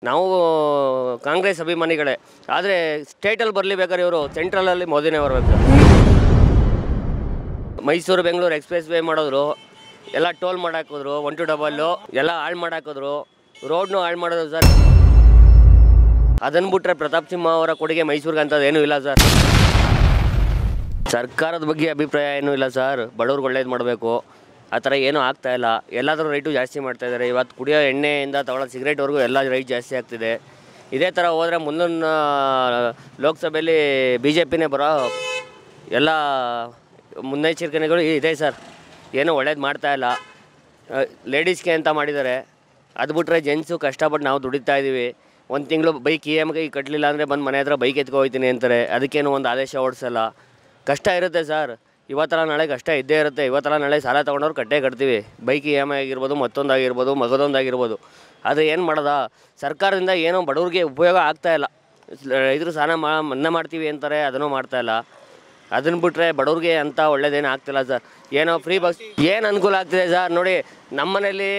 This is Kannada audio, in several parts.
ನಾವು ಕಾಂಗ್ರೆಸ್ ಅಭಿಮಾನಿಗಳೇ. ಆದರೆ ಸ್ಟೇಟಲ್ಲಿ ಬರಲಿಬೇಕಾದ್ರೆ ಇವರು ಸೆಂಟ್ರಲಲ್ಲಿ ಮೋದಿನೇ ಬರಬೇಕು. ಮೈಸೂರು ಬೆಂಗಳೂರು ಎಕ್ಸ್ಪ್ರೆಸ್ ವೇ ಮಾಡಿದ್ರು, ಎಲ್ಲ ಟೋಲ್ ಮಾಡಾಕಿದ್ರು, 1 to 2 ಎಲ್ಲ ಹಾಳು ಮಾಡಾಕಿದ್ರು, ರೋಡ್ನು ಹಾಳು ಮಾಡೋದು ಸರ್. ಅದನ್ನು ಬಿಟ್ಟರೆ ಪ್ರತಾಪ್ ಸಿಂಹ ಅವರ ಕೊಡುಗೆ ಮೈಸೂರಿಗೆ ಅಂಥದ್ದು ಏನೂ ಇಲ್ಲ ಸರ್. ಸರ್ಕಾರದ ಬಗ್ಗೆ ಅಭಿಪ್ರಾಯ ಏನೂ ಇಲ್ಲ ಸರ್. ಬಡವ್ರಿಗೆ ಒಳ್ಳೇದು ಮಾಡಬೇಕು, ಆ ಥರ ಏನೂ ಆಗ್ತಾಯಿಲ್ಲ. ಎಲ್ಲಾದರೂ ರೈಟು ಜಾಸ್ತಿ ಮಾಡ್ತಾಯಿದ್ದಾರೆ. ಇವತ್ತು ಕುಡಿಯೋ ಎಣ್ಣೆಯಿಂದ ತಗೊಳ್ಳೋ ಸಿಗರೇಟ್ವರೆಗೂ ಎಲ್ಲ ರೈಟ್ ಜಾಸ್ತಿ ಆಗ್ತಿದೆ. ಇದೇ ಥರ ಹೋದರೆ ಮುಂದಿನ ಲೋಕಸಭೆಯಲ್ಲಿ BJPನೇ ಬರೋ ಎಲ್ಲ ಮುನ್ನೆಚ್ಚರಿಕೆಗಳು ಇದೆ ಸರ್. ಏನೂ ಒಳ್ಳೇದು ಮಾಡ್ತಾಯಿಲ್ಲ. ಲೇಡೀಸ್ಗೆ ಅಂತ ಮಾಡಿದ್ದಾರೆ. ಅದು ಬಿಟ್ಟರೆ ಜೆಂಟ್ಸು ಕಷ್ಟಪಟ್ಟು ನಾವು ದುಡಿತಾ ಇದ್ದೀವಿ. 1 ತಿಂಗಳು ಬೈಕ್ EMI ಕಟ್ಟಲಿಲ್ಲ ಅಂದರೆ ಬಂದು ಮನೆ ಹತ್ರ ಬೈಕ್ ಎತ್ಕೊ ಹೋಗ್ತೀನಿ ಅಂತಾರೆ. ಅದಕ್ಕೇನು ಒಂದು ಆದೇಶ ಓಡಿಸಲ್ಲ. ಕಷ್ಟ ಇರುತ್ತೆ ಸರ್. ಇವತ್ತಲ್ಲ ನಾಳೆ ಕಷ್ಟ ಇದ್ದೇ ಇರುತ್ತೆ. ಇವತ್ತಲ್ಲ ನಾಳೆ ಸಾಲ ತೊಗೊಂಡವ್ರು ಕಟ್ತೀವಿ. ಬೈಕ್ EMI ಆಗಿರ್ಬೋದು, ಮತ್ತೊಂದಾಗಿರ್ಬೋದು, ಮಗದೊಂದಾಗಿರ್ಬೋದು. ಆದರೆ ಏನು ಮಾಡೋದ, ಸರ್ಕಾರದಿಂದ ಏನೋ ಬಡವ್ರಿಗೆ ಉಪಯೋಗ ಆಗ್ತಾಯಿಲ್ಲ. ರೈತರು ಸಾಲ ಮನ್ನಾ ಮಾಡ್ತೀವಿ ಅಂತಾರೆ, ಅದನ್ನು ಮಾಡ್ತಾಯಿಲ್ಲ. ಅದನ್ನು ಬಿಟ್ಟರೆ ಬಡವ್ರಿಗೆ ಅಂತ ಒಳ್ಳೇದೇನು ಆಗ್ತಿಲ್ಲ ಸರ್. ಏನೋ ಫ್ರೀ ಬಸ್ ಏನು ಅನುಕೂಲ ಆಗ್ತಿದೆ ಸರ್. ನೋಡಿ, ನಮ್ಮ ಮನೇಲಿ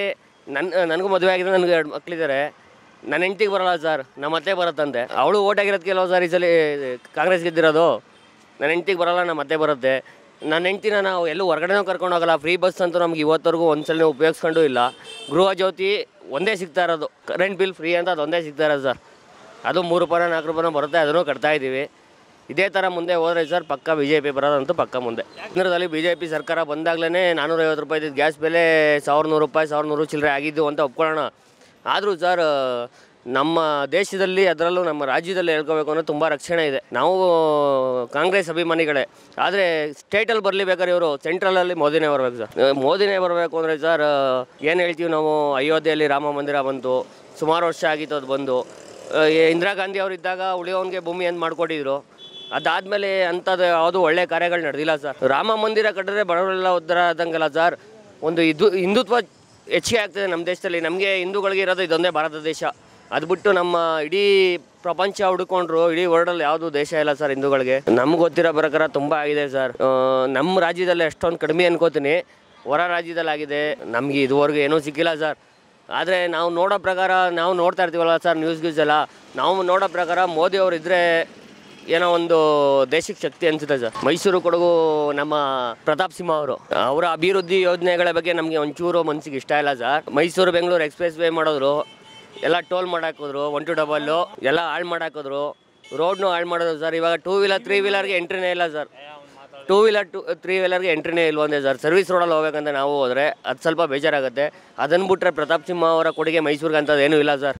ನನಗೂ ಮದುವೆ ಆಗಿದೆ, ನನಗೆ 2 ಮಕ್ಕಳಿದ್ದಾರೆ. ನನ್ನ ಹೆಂಡ್ತಿಗೆ ಬರೋಲ್ಲ ಸರ್, ನಮ್ಮ ಅತ್ತೆ ಬರುತ್ತಂತೆ. ಅವಳು ಓಟ್ ಆಗಿರೋದಕ್ಕೆಲ್ಲ ಸರ್ ಈ ಸಲ ಕಾಂಗ್ರೆಸ್ ಗೆದ್ದಿರೋದು. ನನ್ನ ಹೆಂಡ್ತಿಗೆ ಬರೋಲ್ಲ, ನಮ್ಮ ಅತ್ತೆ ಬರುತ್ತೆ. ನನ್ನ ಹೆಂಡ್ತಿನ ನಾವು ಎಲ್ಲೂ ಹೊರಗಡೆನೂ ಕರ್ಕೊಂಡು ಹೋಗಲ್ಲ. ಫ್ರೀ ಬಸ್ ಅಂತೂ ನಮ್ಗೆ ಇವತ್ತವರೆಗೂ ಒಂದ್ಸಲ ಉಪಯೋಗಿಸ್ಕೊಂಡು ಇಲ್ಲ. ಗೃಹ ಜ್ಯೋತಿ ಒಂದೇ ಸಿಗ್ತಾ ಇರೋದು, ಕರೆಂಟ್ ಬಿಲ್ ಫ್ರೀ ಅಂತ ಅದೊಂದೇ ಸಿಗ್ತಾ ಇರೋದು ಸರ್. ಅದು 3 ರೂಪಾಯಿ 4 ರೂಪಾಯಿ ಬರುತ್ತೆ, ಅದನ್ನು ಕಟ್ತಾಯಿದ್ದೀವಿ. ಇದೇ ಥರ ಮುಂದೆ ಹೋದರೆ ಸರ್ ಪಕ್ಕ BJP ಬರೋದಂತೂ ಪಕ್ಕ. ಮುಂದೆ ಕೇಂದ್ರದಲ್ಲಿ BJP ಸರ್ಕಾರ ಬಂದಾಗಲೇ 450 ರೂಪಾಯಿ ಇದ್ದಿದ್ದು ಗ್ಯಾಸ್ ಬೆಲೆ 1100 ರೂಪಾಯಿ 1100 ಚಿಲ್ಲರೆ ಆಗಿದ್ದು ಅಂತ ಒಪ್ಕೊಳ್ಳೋಣ. ಆದರೂ ಸರ್ ನಮ್ಮ ದೇಶದಲ್ಲಿ, ಅದರಲ್ಲೂ ನಮ್ಮ ರಾಜ್ಯದಲ್ಲಿ ಹೇಳ್ಕೋಬೇಕು ಅಂದರೆ ತುಂಬ ರಕ್ಷಣೆ ಇದೆ. ನಾವು ಕಾಂಗ್ರೆಸ್ ಅಭಿಮಾನಿಗಳೇ. ಆದರೆ ಸ್ಟೇಟಲ್ಲಿ ಬರಲಿಬೇಕಾದ್ರೆ ಇವರು ಸೆಂಟ್ರಲಲ್ಲಿ ಮೋದಿನೇ ಬರಬೇಕು ಸರ್. ಮೋದಿನೇ ಬರಬೇಕು ಅಂದರೆ ಸರ್ ಏನು ಹೇಳ್ತೀವಿ ನಾವು, ಅಯೋಧ್ಯೆಯಲ್ಲಿ ರಾಮ ಮಂದಿರ ಬಂತು, ಸುಮಾರು ವರ್ಷ ಆಗಿತ್ತು ಅದು ಬಂದು. ಇಂದಿರಾ ಗಾಂಧಿ ಅವರು ಇದ್ದಾಗ ಉಳಿಯೋನ್ಗೆ ಭೂಮಿ ಅಂತ ಮಾಡಿಕೊಟ್ಟಿದ್ರು. ಅದಾದಮೇಲೆ ಅಂಥದ್ದು ಯಾವುದು ಒಳ್ಳೆ ಕಾರ್ಯಗಳು ನಡೆದಿಲ್ಲ ಸರ್. ರಾಮ ಮಂದಿರ ಕಟ್ಟಿದ್ರೆ ಬಡವರೆಲ್ಲ ಉದ್ಧಾರ ಆದಂಗಲ್ಲ ಸರ್. ಒಂದು ಹಿಂದುತ್ವ ಹೆಚ್ಚಿಗೆ ಆಗ್ತದೆ ನಮ್ಮ ದೇಶದಲ್ಲಿ. ನಮಗೆ ಹಿಂದೂಗಳಿಗೆ ಇರೋದು ಇದೊಂದೇ ಭಾರತ ದೇಶ. ಅದು ಬಿಟ್ಟು ನಮ್ಮ ಇಡೀ ಪ್ರಪಂಚ ಹುಡ್ಕೊಂಡ್ರು ಇಡೀ ವರ್ಲ್ಡಲ್ಲಿ ಯಾವುದು ದೇಶ ಇಲ್ಲ ಸರ್ ಹಿಂದೂಗಳಿಗೆ. ನಮ್ಗೆ ಗೊತ್ತಿರೋ ಪ್ರಕಾರ ತುಂಬ ಆಗಿದೆ ಸರ್. ನಮ್ಮ ರಾಜ್ಯದಲ್ಲಿ ಅಷ್ಟೊಂದು ಕಡಿಮೆ ಅನ್ಕೋತೀನಿ, ಹೊರ ರಾಜ್ಯದಲ್ಲಿ ಆಗಿದೆ. ನಮಗೆ ಇದುವರೆಗೂ ಏನೂ ಸಿಕ್ಕಿಲ್ಲ ಸರ್. ಆದರೆ ನಾವು ನೋಡೋ ಪ್ರಕಾರ, ನಾವು ನೋಡ್ತಾ ಇರ್ತೀವಲ್ಲ ಸರ್ ನ್ಯೂಸ್ ಎಲ್ಲ, ನಾವು ನೋಡೋ ಪ್ರಕಾರ ಮೋದಿ ಅವರು ಇದ್ದರೆ ಏನೋ ಒಂದು ದೇಶಕ್ಕೆ ಶಕ್ತಿ ಅನಿಸುತ್ತೆ ಸರ್. ಮೈಸೂರು ಕೊಡಗು ನಮ್ಮ ಪ್ರತಾಪ್ ಸಿಂಹ ಅವರ ಅಭಿವೃದ್ಧಿ ಯೋಜನೆಗಳ ಬಗ್ಗೆ ನಮಗೆ ಒಂಚೂರು ಮನಸ್ಸಿಗೆ ಇಷ್ಟ ಇಲ್ಲ sir. Mysuru Bengaluru express way ಮಾಡಿದ್ರು, ಎಲ್ಲ ಟೋಲ್ ಮಾಡಾಕಿದ್ರು, 1 to 2 ಎಲ್ಲ ಹಾಳು ಮಾಡಾಕಿದ್ರು, ರೋಡ್ನು ಹಾಳು ಮಾಡೋದು ಸರ್. ಇವಾಗ 2 ವೀಲರ್ 3 ವೀಲರ್ಗೆ ಎಂಟ್ರಿನೇ ಇಲ್ಲ ಸರ್. 2 ವೀಲರ್ 3 ವೀಲರ್ಗೆ ಎಂಟ್ರಿನೇ ಇಲ್ವಂದೆ ಸರ್. ಸರ್ವಿಸ್ ರೋಡಲ್ಲಿ ಹೋಗ್ಬೇಕಂತ ನಾವು ಹೋದರೆ ಅದು ಸ್ವಲ್ಪ ಬೇಜಾರಾಗುತ್ತೆ. ಅದನ್ನು ಬಿಟ್ಟರೆ ಪ್ರತಾಪ್ ಸಿಂಹ ಅವರ ಕೊಡುಗೆ ಮೈಸೂರಿಗೆ ಅಂಥದ್ದು ಏನೂ ಇಲ್ಲ ಸರ್.